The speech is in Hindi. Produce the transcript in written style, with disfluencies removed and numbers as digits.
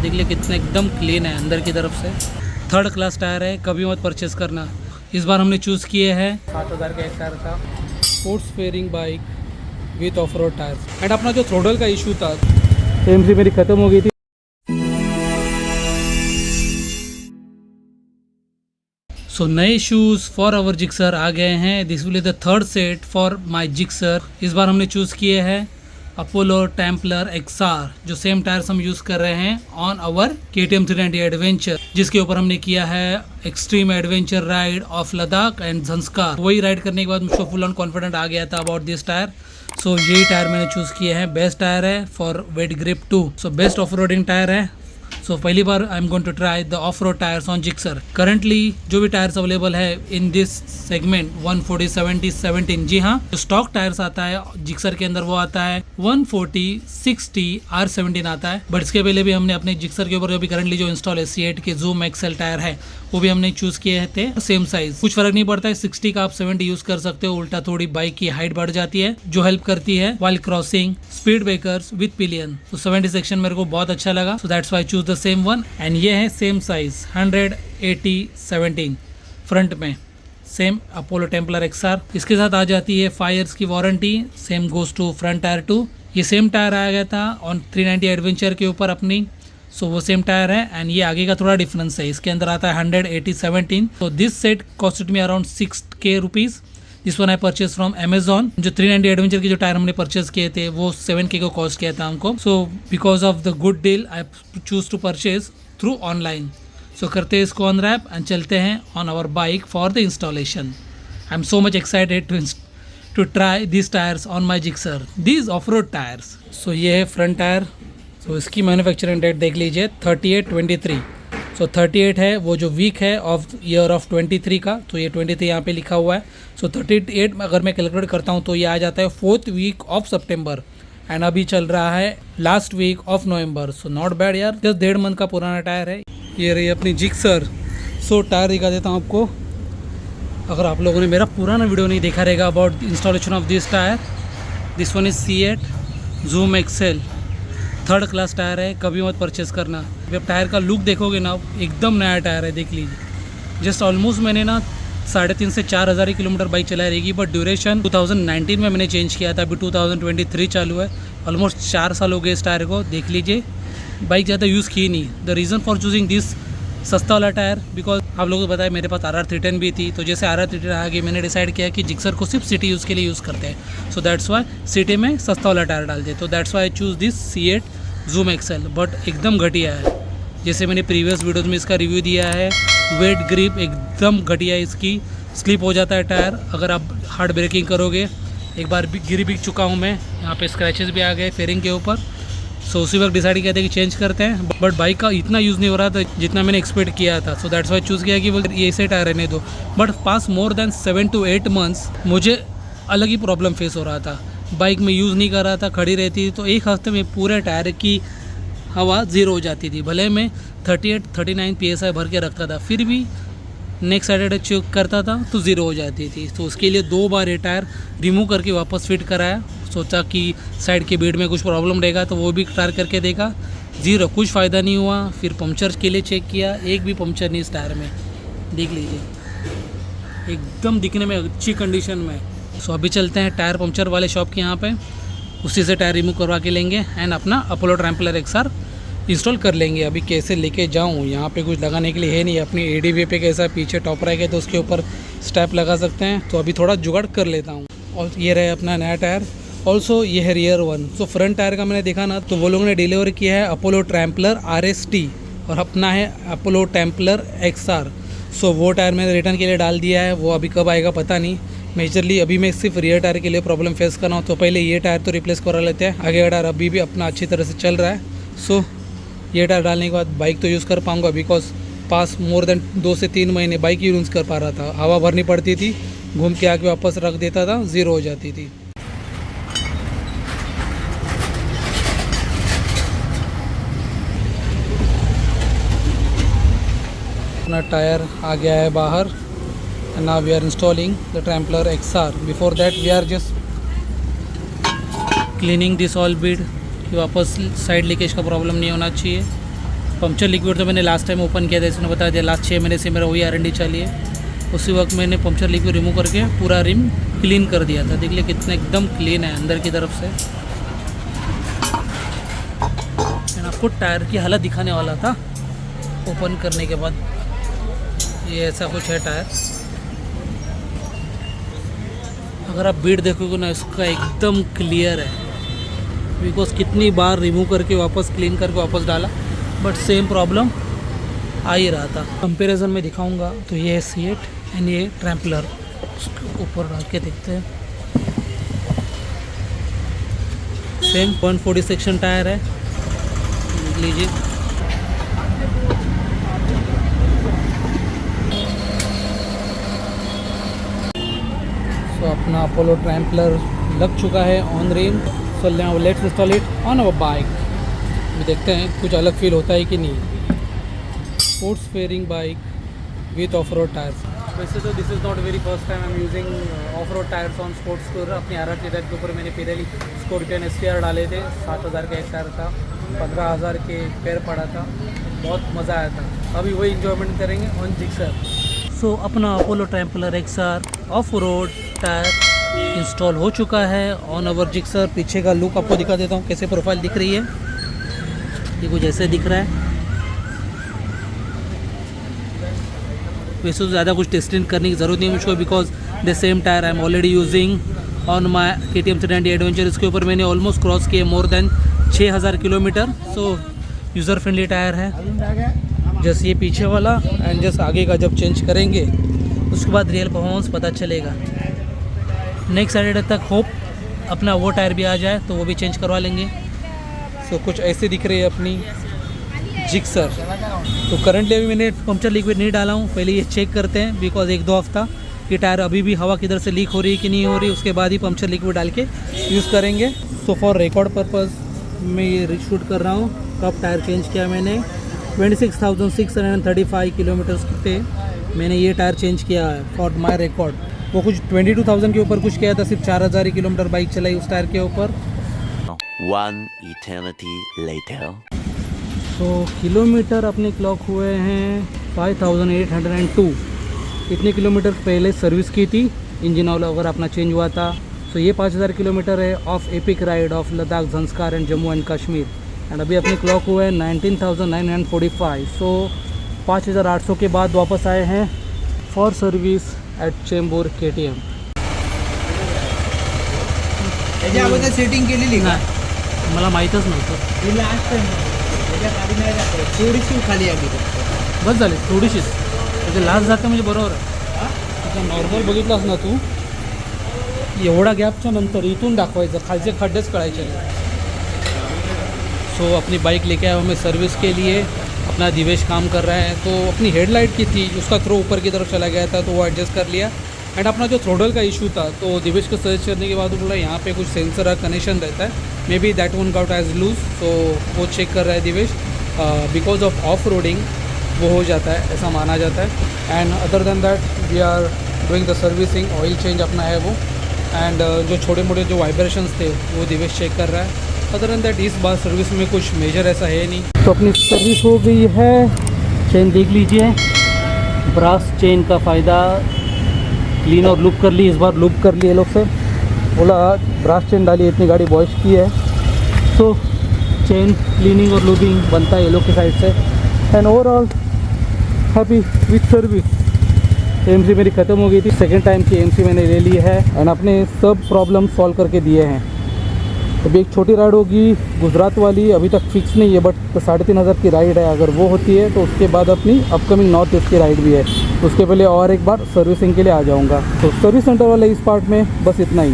देख ले कितना एकदम क्लीन है अंदर की तरफ से। 3rd क्लास टायर है, कभी मत परचेस करना। इस बार हमने चूज़ किए हैं 7000 का एक टायर था, sports fairing bike with off road tyres. And अपना जो थ्रोटल का इशू था, एमसी मेरी ख़त्म हो गई थी। सो नए शूज़ फॉर आवर जिक्सर आ गए हैं। This will be the 3rd set for my Gixxer. इस बार हमने चूज़ किए हैं अपोलो टेम्पलर XR, जो सेम टायर्स हम यूज़ कर रहे हैं ऑन आवर KTM 390 एडवेंचर, जिसके ऊपर हमने किया है extreme adventure ride of Ladakh and Zanskar. वही राइड करने के बाद मुझको फुल ऑन कॉन्फिडेंट आ गया था अबाउट दिस टायर। सो ये टायर मैंने चूज़ किए हैं। बेस्ट टायर है for wet grip 2। So best off roading tyre है। सो पहली बार I am going to try the off road tyres on Gixxer. Currently जो भी टायर्स अवेलेबल है इन दिस सेगमेंट 140, 70, 17, जी हाँ, जो स्टॉक टायर्स आता है जिक्सर के अंदर वो आता है 140, 60, R17 आता है। बट इसके पहले भी हमने अपने जिक्सर के ऊपर जो भी करंटली जो इंस्टॉल है C8 के जूम एक्सेल टायर है, वो भी हमने चूज किए थे सेम साइज। कुछ फर्क नहीं पड़ता है, 60 का आप 70 यूज कर सकते हो। उल्टा थोड़ी बाइक की हाइट बढ़ जाती है जो हेल्प करती है while crossing, speed breakers with pillion. तो 70 सेक्शन मेरे को बहुत अच्छा लगा, so that's why choose the same one. And ये है सेम साइज 180, 17 फ्रंट में, सेम अपोलो टेम्पलर XR। इसके साथ आ जाती है 5 years की warranty. Same goes to front tyre too. ये सेम टायर आया गया था ऑन 390 एडवेंचर के ऊपर अपनी, सो वो सेम टायर है। एंड ये आगे का थोड़ा डिफरेंस है, इसके अंदर आता है 180, 17। तो this set costed me around 6K rupees. This one I purchase from Amazon. जो 390 एडवेंचर के जो टायर हमने परचेज किए थे वो 7K को कॉस्ट किया था हमको। So because of the good deal I choose to purchase through online. So करते हैं इसको अनरैप एंड चलते हैं on our bike for the installation. I am so much excited to try this tyres on my Gixxer, these off road tyres. So ये है फ्रंट टायर। सो इसकी मैन्युफैक्चरिंग डेट देख लीजिए 38/23। सो 38 है वो जो वीक है ऑफ ईयर ऑफ 23 का, तो ये 23 यहाँ पे लिखा हुआ है। सो 38 अगर मैं कैलकुलेट करता हूँ तो ये आ जाता है 4th week of September. And अभी चल रहा है last week of November. So not bad यार, जस्ट 1.5 month का पुराना टायर है। ये रही अपनी जिक्सर। सो टायर दिखा देता हूँ आपको। अगर आप लोगों ने मेरा पुराना वीडियो नहीं देखा रहेगा about installation of this tyre, this one is C8 Zoom XL 3rd class tyre है, कभी मत परचेस करना। जब टायर का लुक देखोगे ना, एकदम नया टायर है, देख लीजिए। जस्ट ऑलमोस्ट मैंने ना 3,500 से 4,000 किलोमीटर बाइक चलाई रहेगी, बट ड्यूरेशन 2019 में मैंने चेंज किया था, अभी 2023 चालू है। ऑलमोस्ट 4 साल हो गए इस टायर को, देख लीजिए। बाइक ज़्यादा यूज़ की नहीं। The reason for choosing this सस्ता वाला टायर, बिकॉज आप लोगों को पता है मेरे पास RR 310 भी थी, तो जैसे RR 310 आ गई मैंने डिसाइड किया कि जिक्सर को सिर्फ सिटी यूज़ के लिए यूज़ करते हैं। सो दैट्स वाई सिटी में सस्ता वाला टायर डालते, तो that's why I choose this C8 Zoom XL. But एकदम घटिया है, जैसे मैंने प्रीवियस वीडियोज़ में इसका रिव्यू दिया है। वेट ग्रिप एकदम घटिया है इसकी, स्लिप हो जाता है टायर अगर आप हार्ड ब्रेकिंग करोगे। एक बार गिर भी चुका हूँ मैं, यहाँ पे स्क्रैचेस भी आ गए फेयरिंग के ऊपर। सो उसी वक्त डिसाइड किया था कि चेंज करते हैं, बट बाइक का इतना यूज़ नहीं हो रहा था जितना मैंने एक्सपेक्ट किया था। सो दैट्स वाई चूज़ किया कि वो ये ऐसे टायर रहने दो। But pass more than 7 to 8 months मुझे अलग ही प्रॉब्लम फेस हो रहा था। बाइक में यूज़ नहीं कर रहा था, खड़ी रहती थी, तो एक हफ्ते में पूरे टायर की हवा ज़ीरो हो जाती थी। भले मैं 38, 39 PSI भर के रखता था, फिर भी नेक्स्ट सैटरडे चेक करता था तो ज़ीरो हो जाती थी। तो उसके लिए 2 बार ये टायर रिमूव करके वापस फिट कराया। सोचा कि साइड के बेड में कुछ प्रॉब्लम रहेगा तो वो भी ट्राई करके देखा, ज़ीरो, कुछ फ़ायदा नहीं हुआ। फिर पंक्चर के लिए चेक किया, एक भी पंक्चर नहीं इस टायर में, देख लीजिए, एकदम दिखने में अच्छी कंडीशन में। सो अभी चलते हैं टायर पंक्चर वाले शॉप के यहाँ पे, उसी से टायर रिमूव करवा के लेंगे एंड अपना अपोलो टेम्पलर XR इंस्टॉल कर लेंगे। अभी कैसे लेके जाऊँ, यहाँ पे कुछ लगाने के लिए है नहीं। अपनी ADV पे कैसा पीछे टॉप रहेगा तो उसके ऊपर स्टैप लगा सकते हैं, तो अभी थोड़ा जुगाड़ कर लेता हूँ। और ये रहे अपना नया टायर। ऑल्सो ये है rear one. So front tyre का मैंने देखा ना, तो वो लोगों ने डिलीवर किया है अपोलो टेम्पलर RST और अपना है अपोलो टेम्पलर XR। सो वो टायर मैंने रिटर्न के लिए डाल दिया है, वो अभी कब आएगा पता नहीं। मेजरली अभी मैं सिर्फ रियर टायर के लिए प्रॉब्लम फेस कर रहा हूँ, तो पहले ये टायर तो रिप्लेस करा लेते हैं। आगे का टायर अभी भी अपना अच्छी तरह से चल रहा है। सो ये टायर डालने के बाद बाइक तो यूज़ कर पाऊँगा, बिकॉज पास मोर देन 2 से 3 महीने बाइक यूज़ कर पा रहा था। हवा भरनी पड़ती थी, घूम के आके वापस रख देता था, ज़ीरो हो जाती थी। अपना टायर आ गया है बाहर। and now we are installing the Trampler XR. Before that we are just cleaning this all bead कि वापस साइड लीकेज का प्रॉब्लम नहीं होना चाहिए। पंक्चर लिक्विड तो मैंने लास्ट टाइम ओपन किया था, इसने बताया था लास्ट 6 महीने से मेरा वही R&D चली है। उसी वक्त मैंने पंक्चर लिक्विड रिमूव करके पूरा रिम क्लीन कर दिया था। देख लिया कितना एकदम क्लीन है अंदर की तरफ से। मैंने आपको टायर की हालत दिखाने वाला था ओपन करने के बाद। ये ऐसा कुछ है टायर। अगर आप बीट देखोगे ना, इसका एकदम क्लियर है, बिकॉज कितनी बार रिमूव करके वापस क्लीन करके वापस डाला, बट सेम प्रॉब्लम आ ही रहा था। कंपैरिजन में दिखाऊंगा तो ये है सीएट एंड ये ट्रैम्पलर। उसके ऊपर रख के देखते हैं। सेम 140 सेक्शन टायर है, देख लीजिए। तो अपना अपोलो ट्रैम्पलर लग चुका है on rim. So now let's install it on our bike. देखते हैं कुछ अलग फील होता है कि नहीं। Sports fairing bike with off road tyres. वैसे तो this is not very first time I am using off road tyres on sports tour. अपनी RR के ऊपर मैंने पिरेली स्कॉर्पियन STR डाले थे। 7,000 का एक टायर था, 15,000 के पैर पड़ा था, बहुत मज़ा आया था। अभी वही इंजॉयमेंट करेंगे ऑन जिक्सर। सो अपना Apollo Tramplr XR off road tyre install हो चुका है ऑन अवर जिक्सर। पीछे का लुक आपको दिखा देता हूँ कैसे प्रोफाइल दिख रही है। ये कुछ ऐसे दिख रहा है। वैसे तो ज़्यादा कुछ टेस्टिंग करने की ज़रूरत नहीं है मुझको, because the same tyre I am already using on my KTM 390 adventure. इसके ऊपर मैंने ऑलमोस्ट क्रॉस किए मोर देन 6,000 किलोमीटर। सो यूज़र फ्रेंडली टायर है। जस्ट ये पीछे वाला एंड जस्ट आगे का जब चेंज करेंगे उसके बाद रियल परफॉर्मेंस पता चलेगा। नेक्स्ट सैटरडे तक होप अपना वो टायर भी आ जाए तो वो भी चेंज करवा लेंगे। सो कुछ ऐसे दिख रही है अपनी जिक्सर। तो करंटली अभी मैंने पंक्चर लिक्विड नहीं डाला हूँ, पहले ये चेक करते हैं, बिकॉज 1-2 हफ्ता कि टायर अभी भी हवा किधर से लीक हो रही है कि नहीं हो रही, उसके बाद ही पंक्चर लिक्विड डाल के यूज़ करेंगे। सो फॉर रिकॉर्ड पर्पज़ मैं ये रिशूट कर रहा हूँ। टॉप टायर चेंज किया मैंने 26,635 किलोमीटर्स पे मैंने ये टायर चेंज किया है फॉर माई रिकॉर्ड। वो कुछ 22,000 के ऊपर कुछ किया था, सिर्फ 4,000 किलोमीटर बाइक चलाई उस टायर के ऊपर। One eternity later. तो किलोमीटर अपने क्लॉक हुए हैं 5,802। इतने किलोमीटर पहले सर्विस की थी, इंजन ऑयल वगैरह अपना चेंज हुआ था। सो ये 5,000 किलोमीटर है of epic ride of Ladakh, Zanskar and Jammu and Kashmir. And अभी अपने क्लॉक हुए हैं 19,945। सो 5,800 के बाद वापस आए हैं for service at Chembur KTM। त्याच्या अगोदर सेटिंग केलेली का? मला माहीतच नव्हतं। ही लास्ट टाइम त्याच्या खाली नाही जाते, थोडीशी खाली आली फक्त। बस झाली थोडीशीच, त्याचे लास्ट जाते म्हणजे बरोबर आहे। त्याचा नॉर्मल बघितलास ना तू, एवढा गॅपच्या नंतर इथून दाखवायचं, खालचे खड्डेच कळायचे नाही। सो अपनी बाइक लेके आया हूँ मैं सर्विस के लिए। अपना दिवेश काम कर रहा है, तो अपनी हेडलाइट की थी, उसका थ्रो ऊपर की तरफ चला गया था, तो वो एडजस्ट कर लिया। एंड अपना जो थ्रोटल का इशू था, तो दिवेश को सर्च करने के बाद वो बोला यहाँ पे कुछ सेंसर का कनेक्शन रहता है, may be that one got as loose. तो वो चेक कर रहा है Divesh, because of off roading वो हो जाता है, ऐसा माना जाता है। And other than that we are doing the servicing, oil change अपना है वो। एंड जो छोटे मोटे जो वाइब्रेशंस थे वो दिवेश चेक कर रहा है। अदर देन दैट इस बार सर्विस में कुछ मेजर ऐसा है नहीं। तो अपनी सर्विस हो गई है। चेन देख लीजिए, ब्रास चेन का फ़ायदा, क्लीन और लूप कर ली, इस बार लूप कर ली ये लोग से। बोला ब्रास चेन डाली, इतनी गाड़ी वॉश की है, सो चेन क्लीनिंग और लूबिंग बनता है ये लोग की साइड से। And overall happy with service. AMC मेरी ख़त्म हो गई थी, सेकेंड टाइम की AMC मैंने ले ली है एंड अपने सब प्रॉब्लम सॉल्व करके दिए हैं। अभी एक छोटी राइड होगी गुजरात वाली, अभी तक फिक्स नहीं है, बट 3,500 की राइड है। अगर वो होती है तो उसके बाद अपनी अपकमिंग नॉर्थ ईस्ट की राइड भी है। उसके पहले और एक बार सर्विसिंग के लिए आ जाऊंगा। तो सर्विस सेंटर वाले इस पार्ट में बस इतना ही।